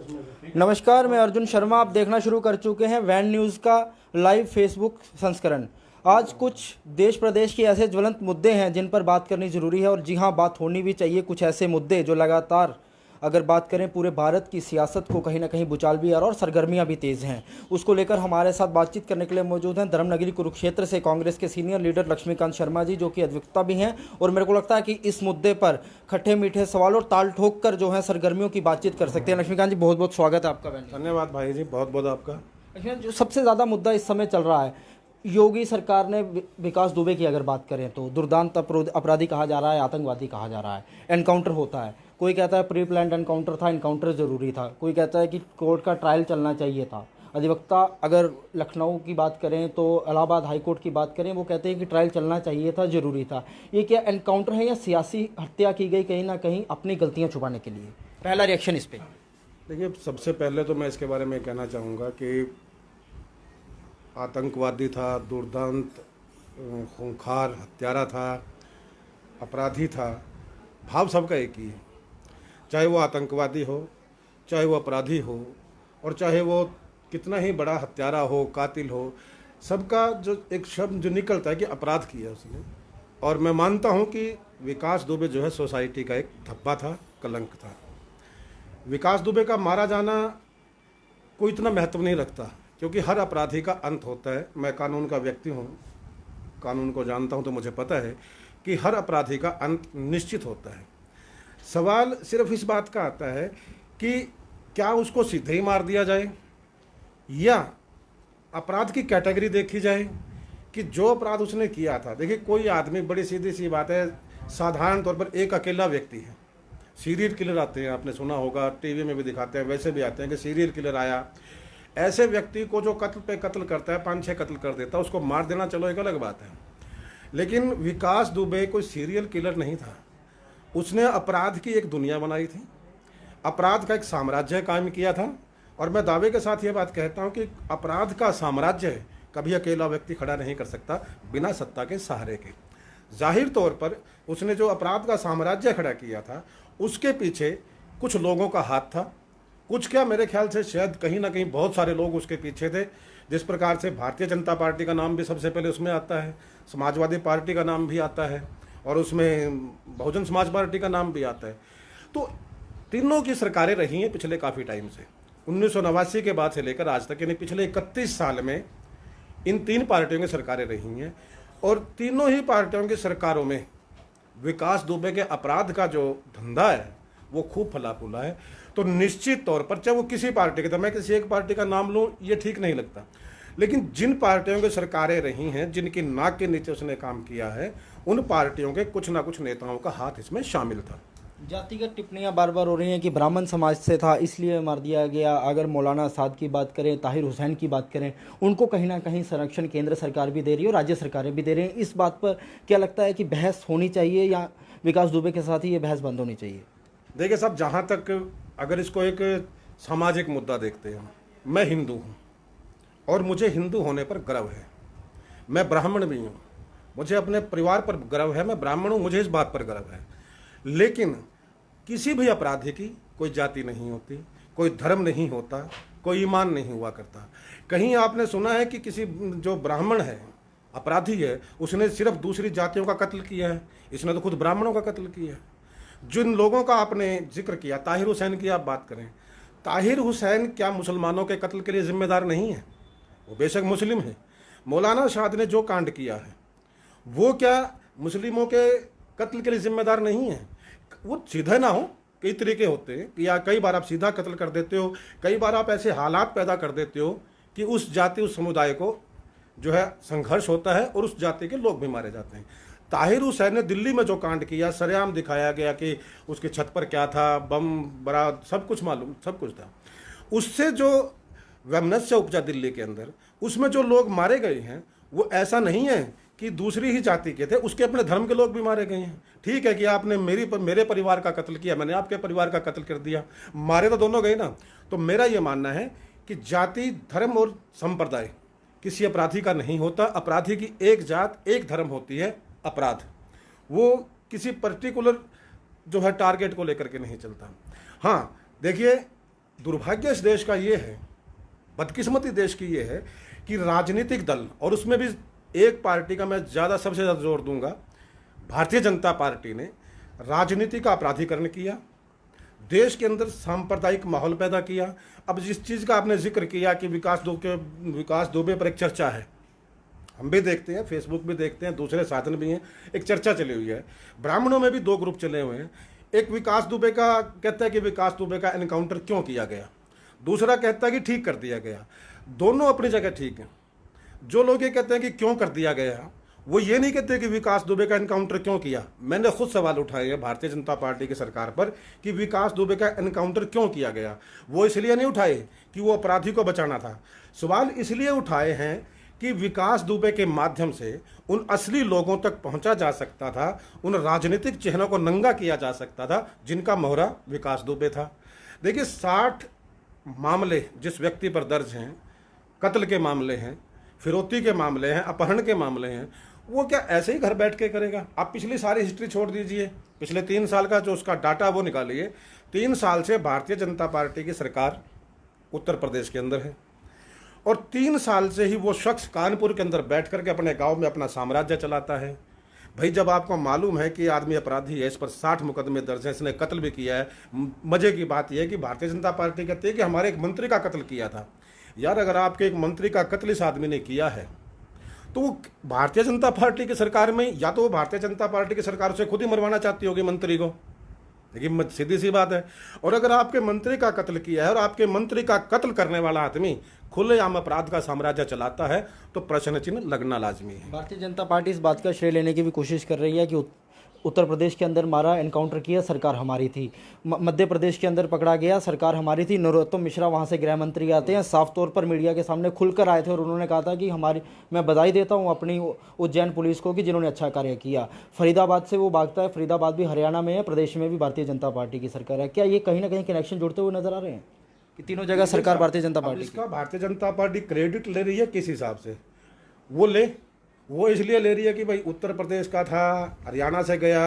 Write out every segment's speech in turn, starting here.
नमस्कार, मैं अर्जुन शर्मा। आप देखना शुरू कर चुके हैं वैन न्यूज़ का लाइव फेसबुक संस्करण। आज कुछ देश प्रदेश के ऐसे ज्वलंत मुद्दे हैं जिन पर बात करनी ज़रूरी है, और जी हाँ, बात होनी भी चाहिए। कुछ ऐसे मुद्दे जो लगातार अगर बात करें पूरे भारत की सियासत को कहीं ना कहीं भूचाल भी आ रहा है और सरगर्मियां भी तेज़ हैं। उसको लेकर हमारे साथ बातचीत करने के लिए मौजूद हैं धर्मनगरी कुरुक्षेत्र से कांग्रेस के सीनियर लीडर लक्ष्मीकांत शर्मा जी, जो कि अधिवक्ता भी हैं। और मेरे को लगता है कि इस मुद्दे पर खट्टे मीठे सवाल और ताल ठोक कर जो है सरगर्मियों की बातचीत कर सकते हैं। लक्ष्मीकांत जी, बहुत बहुत स्वागत है आपका। धन्यवाद भाई जी, बहुत बहुत आपका। लक्ष्मीकांत, जो सबसे ज़्यादा मुद्दा इस समय चल रहा है, योगी सरकार ने विकास दुबे की अगर बात करें तो दुर्दांत अपराधी कहा जा रहा है, आतंकवादी कहा जा रहा है। एनकाउंटर होता है, कोई कहता है प्री प्लान्ड एनकाउंटर था, एनकाउंटर ज़रूरी था। कोई कहता है कि कोर्ट का ट्रायल चलना चाहिए था। अधिवक्ता अगर लखनऊ की बात करें तो इलाहाबाद हाई कोर्ट की बात करें, वो कहते हैं कि ट्रायल चलना चाहिए था, ज़रूरी था। ये क्या एनकाउंटर है या सियासी हत्या की गई कहीं ना कहीं अपनी गलतियाँ छुपाने के लिए? पहला रिएक्शन इस पर। देखिए, सबसे पहले तो मैं इसके बारे में कहना चाहूँगा कि आतंकवादी था, दुर्दांत खूंखार हत्यारा था, अपराधी था, भाव सबका एक ही है। चाहे वो आतंकवादी हो, चाहे वो अपराधी हो, और चाहे वो कितना ही बड़ा हत्यारा हो, कातिल हो, सबका जो एक शब्द जो निकलता है कि अपराध किया उसने। और मैं मानता हूँ कि विकास दुबे जो है सोसाइटी का एक धब्बा था, कलंक था। विकास दुबे का मारा जाना कोई इतना महत्व नहीं रखता, क्योंकि हर अपराधी का अंत होता है। मैं कानून का व्यक्ति हूँ, कानून को जानता हूँ, तो मुझे पता है कि हर अपराधी का अंत निश्चित होता है। सवाल सिर्फ इस बात का आता है कि क्या उसको सीधे ही मार दिया जाए, या अपराध की कैटेगरी देखी जाए कि जो अपराध उसने किया था। देखिए, कोई आदमी, बड़ी सीधी सी बात है, साधारण तौर पर एक अकेला व्यक्ति है। सीरियल किलर आते हैं, आपने सुना होगा, टीवी में भी दिखाते हैं, वैसे भी आते हैं कि सीरियल किलर आया। ऐसे व्यक्ति को जो कत्ल पे कत्ल करता है, 5-6 कत्ल कर देता है, उसको मार देना चलो एक अलग बात है। लेकिन विकास दुबे कोई सीरियल किलर नहीं था। उसने अपराध की एक दुनिया बनाई थी, अपराध का एक साम्राज्य कायम किया था। और मैं दावे के साथ ये बात कहता हूँ कि अपराध का साम्राज्य कभी अकेला व्यक्ति खड़ा नहीं कर सकता बिना सत्ता के सहारे के। जाहिर तौर पर उसने जो अपराध का साम्राज्य खड़ा किया था, उसके पीछे कुछ लोगों का हाथ था। कुछ क्या, मेरे ख्याल से शायद कहीं ना कहीं बहुत सारे लोग उसके पीछे थे। जिस प्रकार से भारतीय जनता पार्टी का नाम भी सबसे पहले उसमें आता है, समाजवादी पार्टी का नाम भी आता है, और उसमें बहुजन समाज पार्टी का नाम भी आता है। तो तीनों की सरकारें रही हैं पिछले काफ़ी टाइम से, 1989 के बाद से लेकर आज तक, यानी पिछले 31 साल में इन तीन पार्टियों की सरकारें रही हैं। और तीनों ही पार्टियों की सरकारों में विकास दुबे के अपराध का जो धंधा है वो खूब फला फूला है। तो निश्चित तौर पर, चाहे वो किसी पार्टी के, तो मैं किसी एक पार्टी का नाम लूँ ये ठीक नहीं लगता, लेकिन जिन पार्टियों की सरकारें रही हैं, जिनकी नाक के नीचे उसने काम किया है, उन पार्टियों के कुछ ना कुछ नेताओं का हाथ इसमें शामिल था। जातिगत टिप्पणियां बार बार हो रही हैं कि ब्राह्मण समाज से था इसलिए मार दिया गया। अगर मौलाना आज़ाद की बात करें, ताहिर हुसैन की बात करें, उनको कहीं ना कहीं संरक्षण केंद्र सरकार भी दे रही है और राज्य सरकारें भी दे रही हैं। इस बात पर क्या लगता है कि बहस होनी चाहिए, या विकास दुबे के साथ ही ये बहस बंद होनी चाहिए? देखिए साहब, जहाँ तक अगर इसको एक सामाजिक मुद्दा देखते हैं, मैं हिंदू हूँ और मुझे हिंदू होने पर गर्व है। मैं ब्राह्मण भी हूँ, मुझे अपने परिवार पर गर्व है, मैं ब्राह्मण हूँ, मुझे इस बात पर गर्व है। लेकिन किसी भी अपराधी की कोई जाति नहीं होती, कोई धर्म नहीं होता, कोई ईमान नहीं हुआ करता। कहीं आपने सुना है कि किसी जो ब्राह्मण है, अपराधी है, उसने सिर्फ दूसरी जातियों का कत्ल किया है? इसने तो खुद ब्राह्मणों का कत्ल किया है। जिन लोगों का आपने जिक्र किया, ताहिर हुसैन की आप बात करें, ताहिर हुसैन क्या मुसलमानों के कत्ल के लिए जिम्मेदार नहीं है? वो बेशक मुस्लिम है। मौलाना आज़ाद ने जो कांड किया है, वो क्या मुस्लिमों के कत्ल के लिए जिम्मेदार नहीं है? वो सीधा ना हो, कई तरीके होते हैं कि या कई बार आप सीधा कत्ल कर देते हो, कई बार आप ऐसे हालात पैदा कर देते हो कि उस जाति, उस समुदाय को जो है संघर्ष होता है और उस जाति के लोग भी मारे जाते हैं। ताहिर हुसैन ने दिल्ली में जो कांड किया, सरेआम दिखाया गया कि उसकी छत पर क्या था, बम, बारात, सब कुछ मालूम, सब कुछ था। उससे जो वैमनस्य उपजा दिल्ली के अंदर, उसमें जो लोग मारे गए हैं, वो ऐसा नहीं है कि दूसरी ही जाति के थे, उसके अपने धर्म के लोग भी मारे गए हैं। ठीक है कि आपने मेरे परिवार का कत्ल किया, मैंने आपके परिवार का कत्ल कर दिया, मारे तो दोनों गए ना। तो मेरा ये मानना है कि जाति, धर्म और संप्रदाय किसी अपराधी का नहीं होता। अपराधी की एक जात, एक धर्म होती है अपराध। वो किसी पर्टिकुलर जो है टारगेट को लेकर के नहीं चलता। हाँ देखिए, दुर्भाग्य इस देश का ये है, बदकिस्मती देश की ये है कि राजनीतिक दल, और उसमें भी एक पार्टी का मैं सबसे ज़्यादा जोर दूंगा, भारतीय जनता पार्टी ने राजनीति का अपराधीकरण किया, देश के अंदर सांप्रदायिक माहौल पैदा किया। अब जिस चीज़ का आपने जिक्र किया कि विकास दुबे पर एक चर्चा है, हम भी देखते हैं, फेसबुक भी देखते हैं, दूसरे साधन भी हैं, एक चर्चा चली हुई है। ब्राह्मणों में भी दो ग्रुप चले हुए हैं। एक विकास दुबे का कहता है कि विकास दुबे का एनकाउंटर क्यों किया गया, दूसरा कहता है कि ठीक कर दिया गया। दोनों अपनी जगह ठीक हैं। जो लोग ये कहते हैं कि क्यों कर दिया गया, वो ये नहीं कहते कि विकास दुबे का एनकाउंटर क्यों किया। मैंने खुद सवाल उठाए हैं भारतीय जनता पार्टी की सरकार पर कि विकास दुबे का एनकाउंटर क्यों किया गया। वो इसलिए नहीं उठाए कि वो अपराधी को बचाना था, सवाल इसलिए उठाए हैं कि विकास दुबे के माध्यम से उन असली लोगों तक पहुंचा जा सकता था, उन राजनीतिक चिन्हों को नंगा किया जा सकता था जिनका मोहरा विकास दुबे था। देखिए 60 मामले जिस व्यक्ति पर दर्ज हैं, कत्ल के मामले हैं, फिरौती के मामले हैं, अपहरण के मामले हैं, वो क्या ऐसे ही घर बैठ के करेगा। आप पिछली सारी हिस्ट्री छोड़ दीजिए, पिछले 3 साल का जो उसका डाटा वो निकालिए। 3 साल से भारतीय जनता पार्टी की सरकार उत्तर प्रदेश के अंदर है और 3 साल से ही वो शख्स कानपुर के अंदर बैठ करके अपने गांव में अपना साम्राज्य चलाता है। भाई जब आपको मालूम है कि आदमी अपराधी है, इस पर 60 मुकदमे दर्ज है, इसने कत्ल भी किया है। मजे की बात यह है कि भारतीय जनता पार्टी कहती है कि हमारे एक मंत्री का कत्ल किया था। यार अगर आपके एक मंत्री का कत्ल इस आदमी ने किया है तो वो भारतीय जनता पार्टी की सरकार में, या तो वो भारतीय जनता पार्टी की सरकार से खुद ही मरवाना चाहती होगी मंत्री को, लेकिन सीधी सी बात है। और अगर आपके मंत्री का कत्ल किया है और आपके मंत्री का कत्ल करने वाला आदमी खुलेआम अपराध का साम्राज्य चलाता है तो प्रश्न चिन्ह लगना लाजमी है। भारतीय जनता पार्टी इस बात का श्रेय लेने की भी कोशिश कर रही है कि उत्तर प्रदेश के अंदर मारा, एनकाउंटर किया, सरकार हमारी थी। मध्य प्रदेश के अंदर पकड़ा गया, सरकार हमारी थी। नरोत्तम मिश्रा वहां से गृह मंत्री आते हैं, साफ तौर पर मीडिया के सामने खुलकर आए थे और उन्होंने कहा था कि मैं बधाई देता हूं अपनी उज्जैन पुलिस को कि जिन्होंने अच्छा कार्य किया। फरीदाबाद से वो भागता है, फरीदाबाद भी हरियाणा में है, प्रदेश में भी भारतीय जनता पार्टी की सरकार है। क्या ये कहीं ना कहीं कनेक्शन जुड़ते हुए नजर आ रहे हैं कि तीनों जगह सरकार भारतीय जनता पार्टी? इसका भारतीय जनता पार्टी क्रेडिट ले रही है किस हिसाब से? वो इसलिए ले रही है कि भाई उत्तर प्रदेश का था, हरियाणा से गया,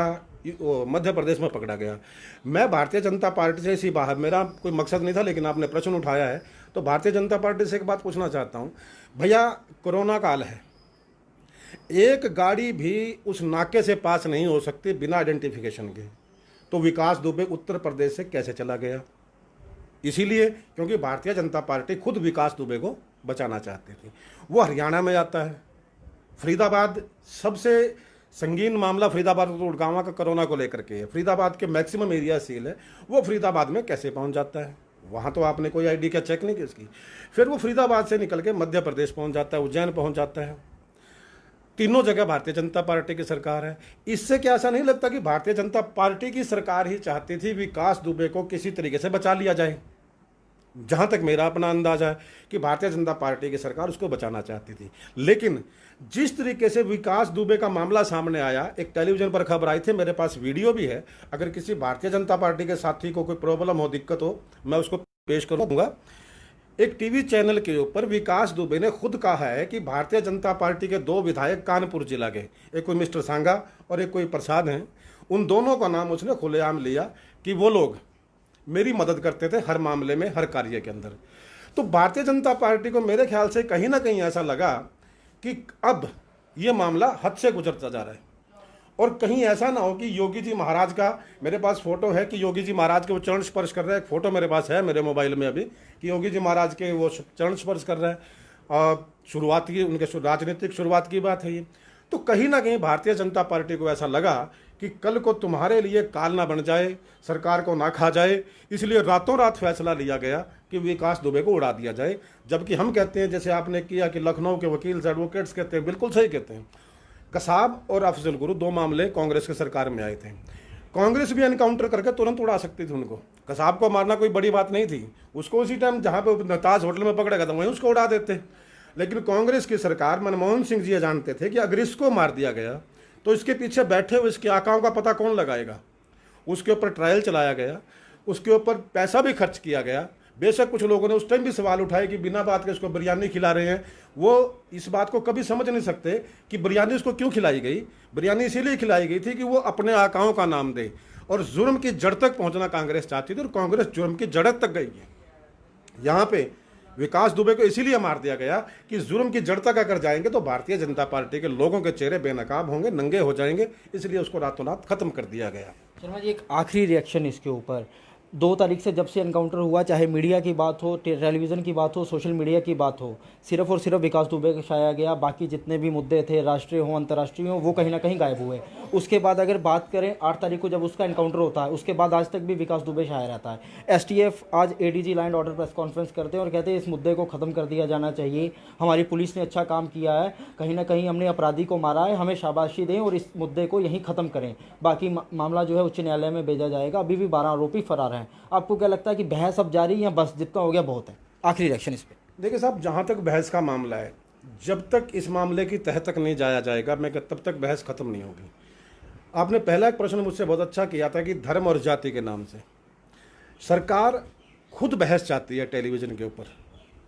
मध्य प्रदेश में पकड़ा गया। मैं भारतीय जनता पार्टी से इसी बाहर, मेरा कोई मकसद नहीं था, लेकिन आपने प्रश्न उठाया है तो भारतीय जनता पार्टी से एक बात पूछना चाहता हूं। भैया कोरोना काल है, एक गाड़ी भी उस नाके से पास नहीं हो सकती बिना आइडेंटिफिकेशन के, तो विकास दुबे उत्तर प्रदेश से कैसे चला गया? इसीलिए क्योंकि भारतीय जनता पार्टी खुद विकास दुबे को बचाना चाहती थी। वो हरियाणा में आता है, फरीदाबाद सबसे संगीन मामला फरीदाबाद गुड़गांव का कोरोना को लेकर के है। फरीदाबाद के मैक्सिमम एरिया सील है, वो फरीदाबाद में कैसे पहुंच जाता है? वहां तो आपने कोई आईडी का चेक नहीं की उसकी। फिर वो फरीदाबाद से निकल के मध्य प्रदेश पहुंच जाता है, उज्जैन पहुंच जाता है। तीनों जगह भारतीय जनता पार्टी की सरकार है। इससे क्या ऐसा नहीं लगता कि भारतीय जनता पार्टी की सरकार ही चाहती थी विकास दुबे को किसी तरीके से बचा लिया जाए? जहां तक मेरा अपना अंदाजा है कि भारतीय जनता पार्टी की सरकार उसको बचाना चाहती थी। लेकिन जिस तरीके से विकास दुबे का मामला सामने आया, एक टेलीविजन पर खबर आई थी, मेरे पास वीडियो भी है, अगर किसी भारतीय जनता पार्टी के साथी को कोई प्रॉब्लम हो, दिक्कत हो, मैं उसको पेश करूंगा। एक टीवी चैनल के ऊपर विकास दुबे ने खुद कहा है कि भारतीय जनता पार्टी के 2 विधायक कानपुर जिला के, एक कोई मिस्टर सांगा और एक कोई प्रसाद हैं, उन दोनों का नाम उसने खुलेआम लिया कि वो लोग मेरी मदद करते थे हर मामले में, हर कार्य के अंदर। तो भारतीय जनता पार्टी को मेरे ख्याल से कहीं ना कहीं ऐसा लगा कि अब ये मामला हद से गुजरता जा रहा है और कहीं ऐसा ना हो कि योगी जी महाराज का, मेरे पास फोटो है कि योगी जी महाराज के वो चरण स्पर्श कर रहे हैं, एक फोटो मेरे पास है मेरे मोबाइल में अभी, कि योगी जी महाराज के वो चरण स्पर्श कर रहे हैं। शुरुआत की उनके राजनीतिक शुरुआत की बात है ये। तो कहीं ना कहीं भारतीय जनता पार्टी को ऐसा लगा कि कल को तुम्हारे लिए काल ना बन जाए, सरकार को ना खा जाए, इसलिए रातों रात फैसला लिया गया कि विकास दुबे को उड़ा दिया जाए। जबकि हम कहते हैं, जैसे आपने किया कि लखनऊ के वकील एडवोकेट्स कहते हैं, बिल्कुल सही कहते हैं। कसाब और अफजल गुरु 2 मामले कांग्रेस के सरकार में आए थे, कांग्रेस भी एनकाउंटर करके तुरंत उड़ा सकती थी उनको। कसाब को मारना कोई बड़ी बात नहीं थी, उसको उसी टाइम जहाँ पे ताज होटल में पकड़ेगा था वहीं उसको उड़ा देते। लेकिन कांग्रेस की सरकार, मनमोहन सिंह जी ये जानते थे कि अगर इसको मार दिया गया तो इसके पीछे बैठे हुए इसके आकाओं का पता कौन लगाएगा। उसके ऊपर ट्रायल चलाया गया, उसके ऊपर पैसा भी खर्च किया गया। बेशक कुछ लोगों ने उस टाइम भी सवाल उठाए कि बिना बात के इसको बिरयानी खिला रहे हैं। वो इस बात को कभी समझ नहीं सकते कि बिरयानी उसको क्यों खिलाई गई। बिरयानी इसीलिए खिलाई गई थी कि वो अपने आकाओं का नाम दे, और जुर्म की जड़ तक पहुंचना कांग्रेस चाहती थी और कांग्रेस जुर्म की जड़ तक गई है। यहाँ पे विकास दुबे को इसीलिए मार दिया गया कि जुर्म की जड़ तक अगर जाएंगे तो भारतीय जनता पार्टी के लोगों के चेहरे बेनकाब होंगे, नंगे हो जाएंगे, इसलिए उसको रातों रात खत्म कर दिया गया। शर्मा जी, एक आखिरी रिएक्शन इसके ऊपर। 2 तारीख से जब से एनकाउंटर हुआ, चाहे मीडिया की बात हो, टेलीविज़न की बात हो, सोशल मीडिया की बात हो, सिर्फ और सिर्फ विकास दुबे को छाया गया। बाकी जितने भी मुद्दे थे, राष्ट्रीय हो अंतर्राष्ट्रीय हो, वो कहीं ना कहीं गायब हुए। उसके बाद अगर बात करें 8 तारीख को जब उसका एनकाउंटर होता है, उसके बाद आज तक भी विकास दुबे छाया रहता है। एसटीएफ आज ADG land order press conference करते हैं और कहते हैं इस मुद्दे को ख़त्म कर दिया जाना चाहिए। हमारी पुलिस ने अच्छा काम किया है, कहीं ना कहीं हमने अपराधी को मारा है, हमें शाबाशी दें और इस मुद्दे को यहीं ख़त्म करें। बाकी मामला जो है उच्च न्यायालय में भेजा जाएगा। अभी भी 12 आरोपी फरार हैं। आपको क्या लगता है कि बहस अब जारी या बस जितना हो गया बहुत है? आखिरी रिएक्शन इस पे। देखिए साहब, जहाँ तक बहस का मामला है, जब तक इस मामले की तह तक नहीं जाया जाएगा, मैं तब तक बहस खत्म नहीं होगी। आपने पहला एक प्रश्न मुझसे बहुत अच्छा किया था कि धर्म और जाति के नाम से सरकार खुद बहस चाहती है टेलीविज़न के ऊपर,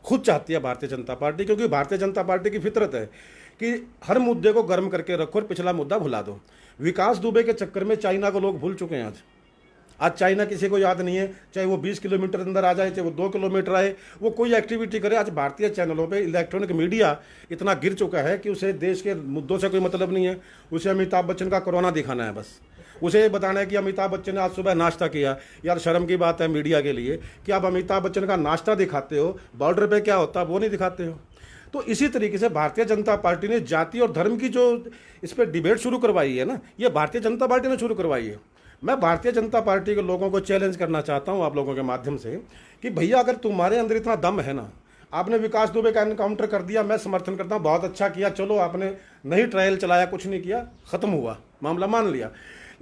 खुद चाहती है भारतीय जनता पार्टी, क्योंकि भारतीय जनता पार्टी की फितरत है कि हर मुद्दे को गर्म करके रखो और पिछला मुद्दा भुला दो। विकास दुबे के चक्कर में चाइना को लोग भूल चुके हैं। आज चाइना किसी को याद नहीं है, चाहे वो 20 किलोमीटर अंदर आ जाए, चाहे वो 2 किलोमीटर आए, वो कोई एक्टिविटी करे। आज भारतीय चैनलों पे इलेक्ट्रॉनिक मीडिया इतना गिर चुका है कि उसे देश के मुद्दों से कोई मतलब नहीं है। उसे अमिताभ बच्चन का कोरोना दिखाना है बस। उसे ये बताना है कि अमिताभ बच्चन ने आज सुबह नाश्ता किया। यार शर्म की बात है मीडिया के लिए कि आप अमिताभ बच्चन का नाश्ता दिखाते हो, बॉर्डर पर क्या होता है वो नहीं दिखाते हो। तो इसी तरीके से भारतीय जनता पार्टी ने जाति और धर्म की जो इस पर डिबेट शुरू करवाई है ना, ये भारतीय जनता पार्टी ने शुरू करवाई है। मैं भारतीय जनता पार्टी के लोगों को चैलेंज करना चाहता हूं आप लोगों के माध्यम से कि भैया अगर तुम्हारे अंदर इतना दम है ना, आपने विकास दुबे का एनकाउंटर कर दिया, मैं समर्थन करता हूं, बहुत अच्छा किया। चलो आपने नहीं ट्रायल चलाया, कुछ नहीं किया, खत्म हुआ, मामला मान लिया।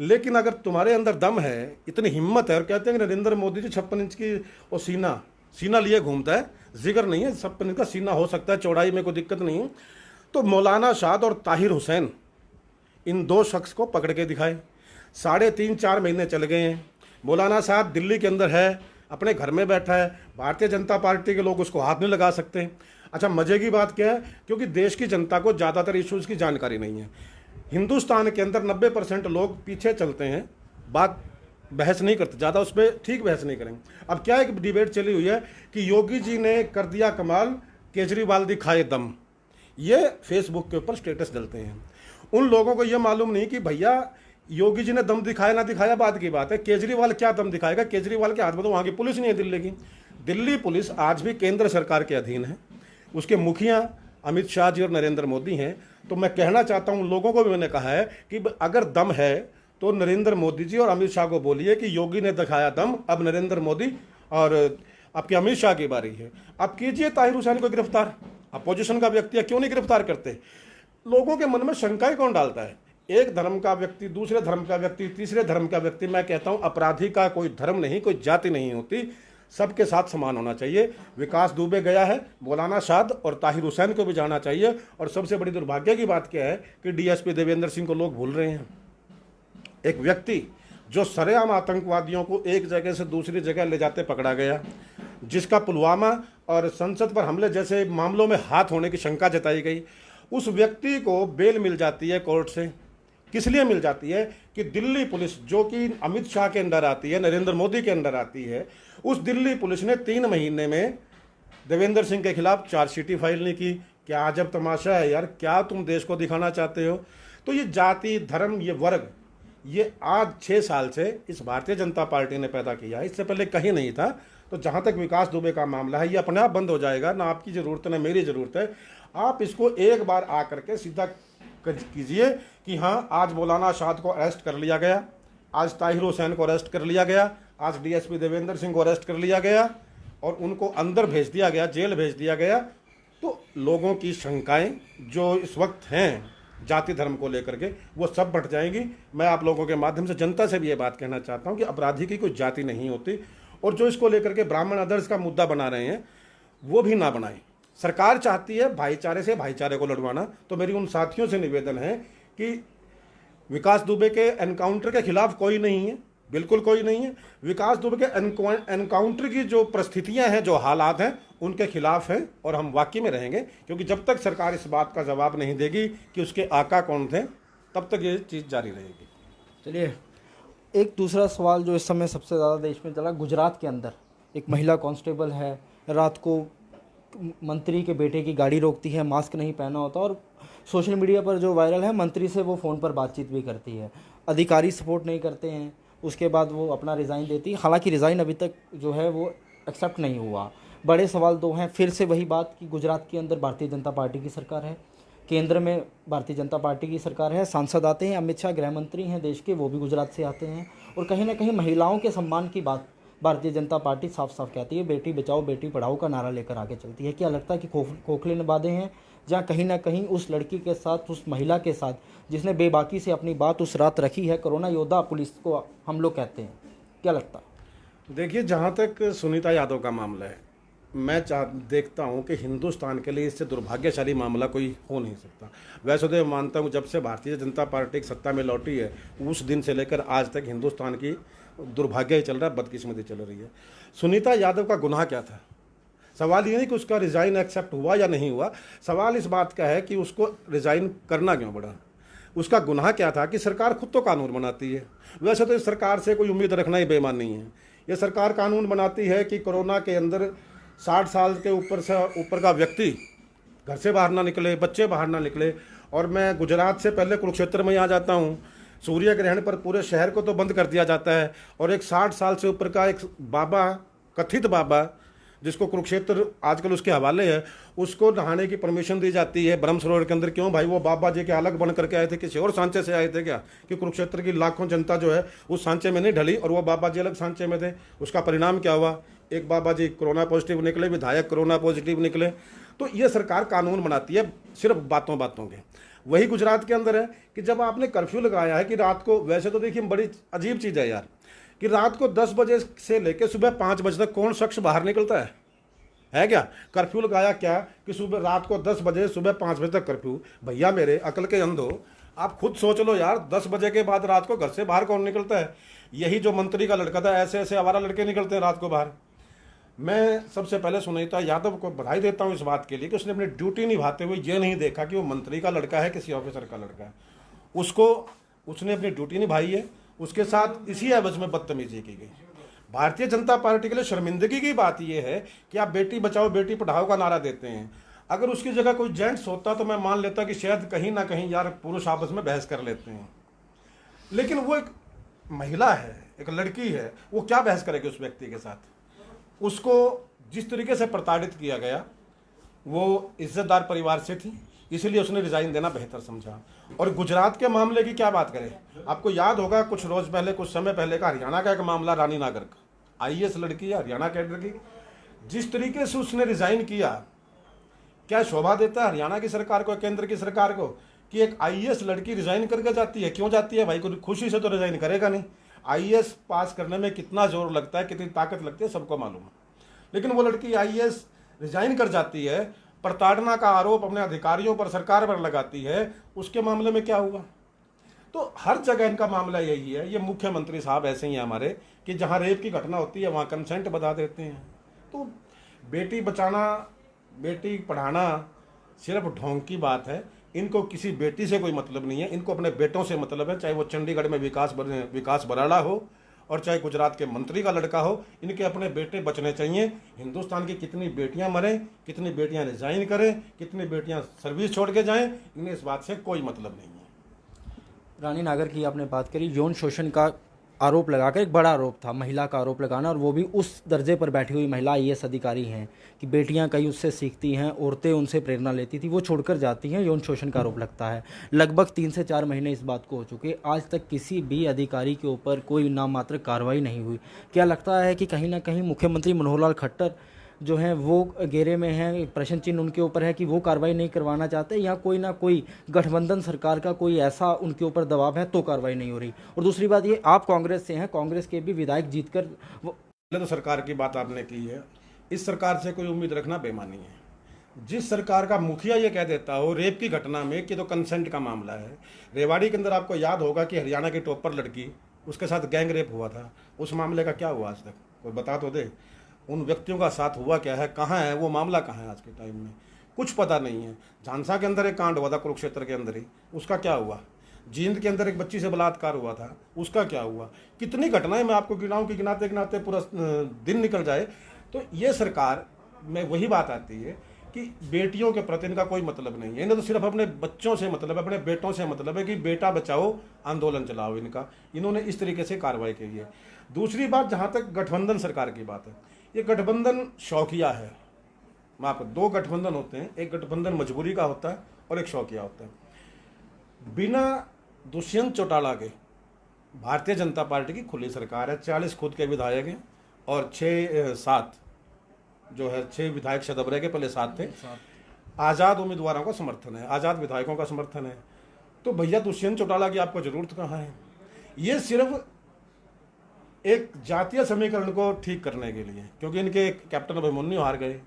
लेकिन अगर तुम्हारे अंदर दम है, इतनी हिम्मत है, और कहते हैं कि नरेंद्र मोदी जी 56 इंच की वो सीना लिए घूमता है, जिगर नहीं है, 56 इंच का सीना हो सकता है, चौड़ाई में कोई दिक्कत नहीं है। तो मौलाना शाद और ताहिर हुसैन, इन 2 शख्स को पकड़ के दिखाए। 3.5-4 महीने चल गए हैं। मौलाना साहब दिल्ली के अंदर है, अपने घर में बैठा है, भारतीय जनता पार्टी के लोग उसको हाथ नहीं लगा सकते। अच्छा, मजे की बात क्या है, क्योंकि देश की जनता को ज़्यादातर इश्यूज़ की जानकारी नहीं है। हिंदुस्तान के अंदर 90% लोग पीछे चलते हैं, बात बहस नहीं करते ज़्यादा, उस पर ठीक बहस नहीं करेंगे। अब क्या एक डिबेट चली हुई है कि योगी जी ने कर दिया कमाल, केजरीवाल दिखाए दम, ये फेसबुक के ऊपर स्टेटस डलते हैं। उन लोगों को ये मालूम नहीं कि भैया योगी जी ने दम दिखाया ना दिखाया बात की बात है, केजरीवाल क्या दम दिखाएगा। केजरीवाल के हाथ में तो वहाँ की पुलिस नहीं है दिल्ली की। दिल्ली पुलिस आज भी केंद्र सरकार के अधीन है, उसके मुखिया अमित शाह जी और नरेंद्र मोदी हैं। तो मैं कहना चाहता हूँ लोगों को भी, मैंने कहा है कि अगर दम है तो नरेंद्र मोदी जी और अमित शाह को बोलिए कि योगी ने दिखाया दम, अब नरेंद्र मोदी और आपके अमित शाह की बारी है। आप कीजिए ताहिर हुसैन को गिरफ्तार, अपोजिशन का व्यक्ति है, क्यों नहीं गिरफ्तार करते। लोगों के मन में शंकाएं कौन डालता है, एक धर्म का व्यक्ति, दूसरे धर्म का व्यक्ति, तीसरे धर्म का व्यक्ति। मैं कहता हूं अपराधी का कोई धर्म नहीं, कोई जाति नहीं होती, सबके साथ समान होना चाहिए। विकास दुबे गया है, मौलाना शाद और ताहिर हुसैन को भी जाना चाहिए। और सबसे बड़ी दुर्भाग्य की बात क्या है कि डीएसपी देवेंद्र सिंह को लोग भूल रहे हैं। एक व्यक्ति जो सरेआम आतंकवादियों को एक जगह से दूसरी जगह ले जाते पकड़ा गया, जिसका पुलवामा और संसद पर हमले जैसे मामलों में हाथ होने की शंका जताई गई, उस व्यक्ति को बेल मिल जाती है कोर्ट से। किस लिए मिल जाती है कि दिल्ली पुलिस, जो कि अमित शाह के अंडर आती है, नरेंद्र मोदी के अंडर आती है, उस दिल्ली पुलिस ने 3 महीने में देवेंद्र सिंह के खिलाफ चार्जशीट फाइल नहीं की। क्या अजब तमाशा है यार, क्या तुम देश को दिखाना चाहते हो। तो ये जाति, धर्म, ये वर्ग, ये आज 6 साल से इस भारतीय जनता पार्टी ने पैदा किया, इससे पहले कहीं नहीं था। तो जहाँ तक विकास दुबे का मामला है, ये अपने आप बंद हो जाएगा, ना आपकी ज़रूरत है ना मेरी ज़रूरत है। आप इसको एक बार आकर के सीधा कीजिए कि हाँ, आज मौलाना शाद को अरेस्ट कर लिया गया, आज ताहिर हुसैन को अरेस्ट कर लिया गया, आज डीएसपी देवेंद्र सिंह को अरेस्ट कर लिया गया और उनको अंदर भेज दिया गया, जेल भेज दिया गया। तो लोगों की शंकाएं जो इस वक्त हैं जाति धर्म को लेकर के, वो सब बढ़ जाएंगी। मैं आप लोगों के माध्यम से जनता से भी ये बात कहना चाहता हूँ कि अपराधी की कोई जाति नहीं होती, और जो इसको लेकर के ब्राह्मण अदर्स का मुद्दा बना रहे हैं वो भी ना बनाएं। सरकार चाहती है भाईचारे से भाईचारे को लड़वाना। तो मेरी उन साथियों से निवेदन है कि विकास दुबे के एनकाउंटर के खिलाफ कोई नहीं है, बिल्कुल कोई नहीं है। विकास दुबे के एनकाउंटर की जो परिस्थितियां हैं, जो हालात हैं, उनके खिलाफ हैं और हम वाकई में रहेंगे, क्योंकि जब तक सरकार इस बात का जवाब नहीं देगी कि उसके आका कौन थे, तब तक ये चीज़ जारी रहेगी। चलिए, एक दूसरा सवाल जो इस समय सबसे ज़्यादा देश में चला, गुजरात के अंदर एक महिला कांस्टेबल है, रात को मंत्री के बेटे की गाड़ी रोकती है, मास्क नहीं पहना होता, और सोशल मीडिया पर जो वायरल है, मंत्री से वो फ़ोन पर बातचीत भी करती है। अधिकारी सपोर्ट नहीं करते हैं, उसके बाद वो अपना रिज़ाइन देती है। हालांकि रिज़ाइन अभी तक जो है वो एक्सेप्ट नहीं हुआ। बड़े सवाल दो हैं, फिर से वही बात कि गुजरात के अंदर भारतीय जनता पार्टी की सरकार है, केंद्र में भारतीय जनता पार्टी की सरकार है, सांसद आते हैं, अमित शाह गृह मंत्री हैं देश के, वो भी गुजरात से आते हैं, और कहीं ना कहीं महिलाओं के सम्मान की बात भारतीय जनता पार्टी साफ साफ कहती है। बेटी बचाओ बेटी पढ़ाओ का नारा लेकर आगे चलती है। क्या लगता है कि खोखले वादे हैं, जहाँ कहीं ना कहीं उस लड़की के साथ, उस महिला के साथ जिसने बेबाकी से अपनी बात उस रात रखी है, कोरोना योद्धा पुलिस को हम लोग कहते हैं, क्या लगता है? देखिए, जहाँ तक सुनीता यादव का मामला है, मैं देखता हूँ कि हिंदुस्तान के लिए इससे दुर्भाग्यशाली मामला कोई हो नहीं सकता। वैसे तो मैं मानता हूँ जब से भारतीय जनता पार्टी एक सत्ता में लौटी है, उस दिन से लेकर आज तक हिंदुस्तान की दुर्भाग्य ही चल रहा है, बदकिस्मती चल रही है। सुनीता यादव का गुनाह क्या था? सवाल ये नहीं कि उसका रिज़ाइन एक्सेप्ट हुआ या नहीं हुआ, सवाल इस बात का है कि उसको रिज़ाइन करना क्यों पड़ा। उसका गुनाह क्या था कि सरकार खुद तो कानून बनाती है। वैसे तो इस सरकार से कोई उम्मीद रखना ही बेईमान नहीं है। ये सरकार कानून बनाती है कि कोरोना के अंदर 60 साल के ऊपर का व्यक्ति घर से बाहर ना निकले, बच्चे बाहर ना निकले। और मैं गुजरात से पहले कुरुक्षेत्र में आ जाता हूँ, सूर्य ग्रहण पर पूरे शहर को तो बंद कर दिया जाता है, और एक 60 साल से ऊपर का एक बाबा, कथित बाबा, जिसको कुरुक्षेत्र आजकल उसके हवाले है, उसको नहाने की परमिशन दी जाती है ब्रह्म सरोवर के अंदर। क्यों भाई? वो बाबा जी के अलग बन करके आए थे, किसी और सांचे से आए थे क्या? कि कुरुक्षेत्र की लाखों जनता जो है उस सांचे में नहीं ढली और वो बाबा जी अलग सांचे में थे। उसका परिणाम क्या हुआ? एक बाबा जी कोरोना पॉजिटिव निकले, विधायक कोरोना पॉजिटिव निकले। तो ये सरकार कानून बनाती है सिर्फ बातों बातों के। वही गुजरात के अंदर है कि जब आपने कर्फ्यू लगाया है कि रात को, वैसे तो देखिए बड़ी अजीब चीज़ है यार, कि रात को 10 बजे से लेकर सुबह 5 बजे तक कौन शख्स बाहर निकलता है क्या? कर्फ्यू लगाया क्या कि सुबह रात को 10 बजे सुबह 5 बजे तक कर्फ्यू? भैया मेरे अकल के अंधो, आप खुद सोच लो यार, 10 बजे के बाद रात को घर से बाहर कौन निकलता है? यही जो मंत्री का लड़का था, ऐसे ऐसे आवारा लड़के निकलते हैं रात को बाहर। मैं सबसे पहले सुनीता यादव को बधाई देता हूँ इस बात के लिए कि उसने अपनी ड्यूटी निभाते हुए ये नहीं देखा कि वो मंत्री का लड़का है, किसी ऑफिसर का लड़का है। उसने अपनी ड्यूटी निभाई है। उसके साथ इसी एवज में बदतमीजी की गई। भारतीय जनता पार्टी के लिए शर्मिंदगी की बात यह है कि आप बेटी बचाओ बेटी पढ़ाओ का नारा देते हैं। अगर उसकी जगह कोई जेंट्स होता तो मैं मान लेता कि शायद कहीं ना कहीं यार पुरुष आपस में बहस कर लेते हैं, लेकिन वो एक महिला है, एक लड़की है, वो क्या बहस करेगी उस व्यक्ति के साथ? उसको जिस तरीके से प्रताड़ित किया गया, वो इज्जतदार परिवार से थी, इसलिए उसने रिजाइन देना बेहतर समझा। और गुजरात के मामले की क्या बात करें, आपको याद होगा कुछ रोज पहले, कुछ समय पहले का हरियाणा का एक मामला, रानी नागर का, IAS लड़की है हरियाणा कैडर की, जिस तरीके से उसने रिजाइन किया, क्या शोभा देता है हरियाणा की सरकार को, केंद्र की सरकार को, कि एक IAS लड़की रिजाइन करके जाती है? क्यों जाती है भाई? कोई खुशी से तो रिजाइन करेगा नहीं। IAS पास करने में कितना जोर लगता है, कितनी ताकत लगती है, सबको मालूम है। लेकिन वो लड़की IAS रिजाइन कर जाती है, प्रताड़ना का आरोप अपने अधिकारियों पर, सरकार पर लगाती है। उसके मामले में क्या हुआ? तो हर जगह इनका मामला यही है। ये मुख्यमंत्री साहब ऐसे ही हैं हमारे, कि जहाँ रेप की घटना होती है वहाँ कंसेंट बता देते हैं। तो बेटी बचाना, बेटी पढ़ाना सिर्फ ढोंग की बात है। इनको किसी बेटी से कोई मतलब नहीं है, इनको अपने बेटों से मतलब है, चाहे वो चंडीगढ़ में विकास बराड़ा हो और चाहे गुजरात के मंत्री का लड़का हो। इनके अपने बेटे बचने चाहिए। हिंदुस्तान की कितनी बेटियां मरें, कितनी बेटियां रिजाइन करें, कितनी बेटियां सर्विस छोड़ के जाएं, इन्हें इस बात से कोई मतलब नहीं है। रानी नागर की आपने बात करी, यौन शोषण का आरोप लगाकर, एक बड़ा आरोप था महिला का आरोप लगाना, और वो भी उस दर्जे पर बैठी हुई महिला IAS अधिकारी हैं कि बेटियां कई उससे सीखती हैं, औरतें उनसे प्रेरणा लेती थी, वो छोड़कर जाती हैं, यौन शोषण का आरोप लगता है। लगभग 3 से 4 महीने इस बात को हो चुके, आज तक किसी भी अधिकारी के ऊपर कोई नाम मात्र कार्रवाई नहीं हुई। क्या लगता है कि कहीं ना कहीं मुख्यमंत्री मनोहर लाल खट्टर जो हैं वो घेरे में हैं, प्रश्न चिन्ह उनके ऊपर है कि वो कार्रवाई नहीं करवाना चाहते, या कोई ना कोई गठबंधन सरकार का कोई ऐसा उनके ऊपर दबाव है तो कार्रवाई नहीं हो रही? और दूसरी बात ये, आप कांग्रेस से हैं, कांग्रेस के भी विधायक जीतकर पहले तो सरकार की बात आपने की है, इस सरकार से कोई उम्मीद रखना बेमानी है। जिस सरकार का मुखिया ये कह देता हो रेप की घटना में कि तो कंसेंट का मामला है। रेवाड़ी के अंदर आपको याद होगा कि हरियाणा की टॉपर लड़की, उसके साथ गैंग रेप हुआ था, उस मामले का क्या हुआ आज तक? कोई बता तो दे। उन व्यक्तियों का साथ हुआ क्या है, कहाँ है वो मामला, कहाँ है आज के टाइम में? कुछ पता नहीं है। झांसा के अंदर एक कांड हुआ था, कुरुक्षेत्र के अंदर ही, उसका क्या हुआ? जींद के अंदर एक बच्ची से बलात्कार हुआ था, उसका क्या हुआ? कितनी घटनाएं मैं आपको गिनाऊं कि गिनाते गिनाते पूरा दिन निकल जाए। तो ये सरकार में वही बात आती है कि बेटियों के प्रति इनका कोई मतलब नहीं है। इन्हें तो सिर्फ अपने बच्चों से मतलब है, अपने बेटों से मतलब है कि बेटा बचाओ आंदोलन चलाओ इनका। इन्होंने इस तरीके से कार्रवाई की है। दूसरी बात, जहाँ तक गठबंधन सरकार की बात है, ये गठबंधन शौकिया है। वहाँ पर दो गठबंधन होते हैं, एक गठबंधन मजबूरी का होता है और एक शौकिया होता है। बिना दुष्यंत चौटाला के भारतीय जनता पार्टी की खुली सरकार है। 40 खुद के विधायक हैं और 6 जो है 6 विधायक शदबरे के, पहले 7 थे। आज़ाद उम्मीदवारों का समर्थन है, आज़ाद विधायकों का समर्थन है। तो भैया दुष्यंत चौटाला की आपको जरूरत कहाँ है? ये सिर्फ एक जातीय समीकरण को ठीक करने के लिए, क्योंकि इनके कैप्टन अभिमन्यु हार गए,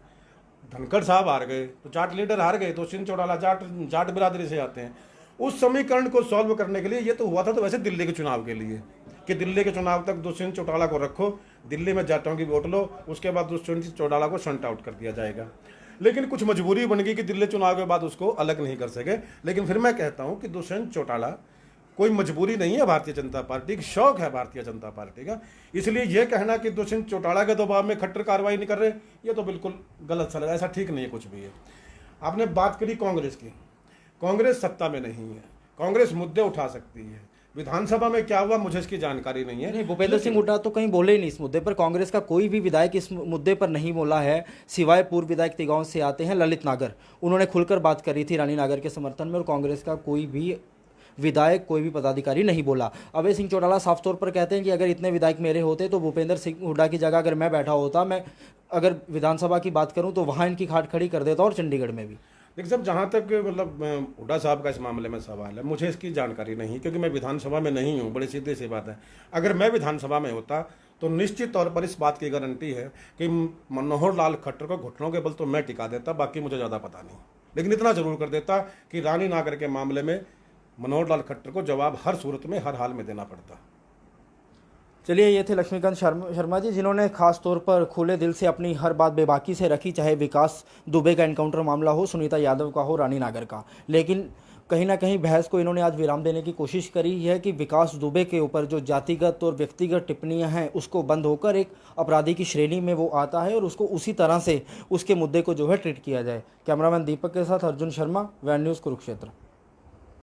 धनखड़ साहब हार गए, तो जाट लीडर हार गए, दुष्यंत चौटाला जाट बिरादरी से आते हैं। उस समीकरण को सॉल्व करने के लिए ये तो हुआ था तो वैसे दिल्ली के चुनाव के लिए, कि दिल्ली के चुनाव तक दुष्यंत चौटाला को रखो, दिल्ली में जाटों की वोट लो, उसके बाद दुष्यंत चौटाला को शंट आउट कर दिया जाएगा। लेकिन कुछ मजबूरी बन गई कि दिल्ली चुनाव के बाद उसको अलग नहीं कर सके। लेकिन फिर मैं कहता हूं कि दुष्यंत चौटाला कोई मजबूरी नहीं है भारतीय जनता पार्टी की, शौक है भारतीय जनता पार्टी का। इसलिए यह कहना कि दुष्यंत चौटाला के दबाव में खट्टर कार्रवाई नहीं कर रहे, ये तो बिल्कुल गलत सा लगा, ऐसा ठीक नहीं है कुछ भी है। आपने बात करी कांग्रेस की, कांग्रेस सत्ता में नहीं है, कांग्रेस मुद्दे उठा सकती है। विधानसभा में क्या हुआ मुझे इसकी जानकारी नहीं है। नहीं, भूपेंद्र सिंह हुड्डा तो कहीं बोले ही नहीं इस मुद्दे पर। कांग्रेस का कोई भी विधायक इस मुद्दे पर नहीं बोला है, सिवाय पूर्व विधायक तिगांव से आते हैं ललित नागर। उन्होंने खुलकर बात करी थी रानी नागर के समर्थन में, और कांग्रेस का कोई भी विधायक, कोई भी पदाधिकारी नहीं बोला। अभय सिंह चौटाला साफ तौर पर कहते हैं कि अगर इतने विधायक मेरे होते तो भूपेंद्र सिंह हुड्डा की जगह अगर मैं बैठा होता, मैं अगर विधानसभा की बात करूं तो वहां इनकी खाट खड़ी कर देता, और चंडीगढ़ में भी। देखिए साहब, जहाँ तक मतलब हुड्डा साहब का इस मामले में सवाल है, मुझे इसकी जानकारी नहीं, क्योंकि मैं विधानसभा में नहीं हूँ। बड़ी सीधी सी बात है, अगर मैं विधानसभा में होता तो निश्चित तौर पर इस बात की गारंटी है कि मनोहर लाल खट्टर को घुटनों के बल तो मैं टिका देता, बाकी मुझे ज़्यादा पता नहीं। लेकिन इतना जरूर कर देता कि रानी नागर के मामले में मनोहर लाल खट्टर को जवाब हर सूरत में, हर हाल में देना पड़ता। चलिए, ये थे लक्ष्मीकांत शर्मा जी, जिन्होंने खास तौर पर खुले दिल से अपनी हर बात बेबाकी से रखी, चाहे विकास दुबे का एनकाउंटर मामला हो, सुनीता यादव का हो, रानी नागर का। लेकिन कहीं ना कहीं बहस को इन्होंने आज विराम देने की कोशिश करी है कि विकास दुबे के ऊपर जो जातिगत और व्यक्तिगत टिप्पणियां हैं उसको बंद होकर एक अपराधी की श्रेणी में वो आता है, और उसको उसी तरह से उसके मुद्दे को जो है ट्रीट किया जाए। कैमरामैन दीपक के साथ अर्जुन शर्मा, वैन न्यूज़, कुरुक्षेत्र।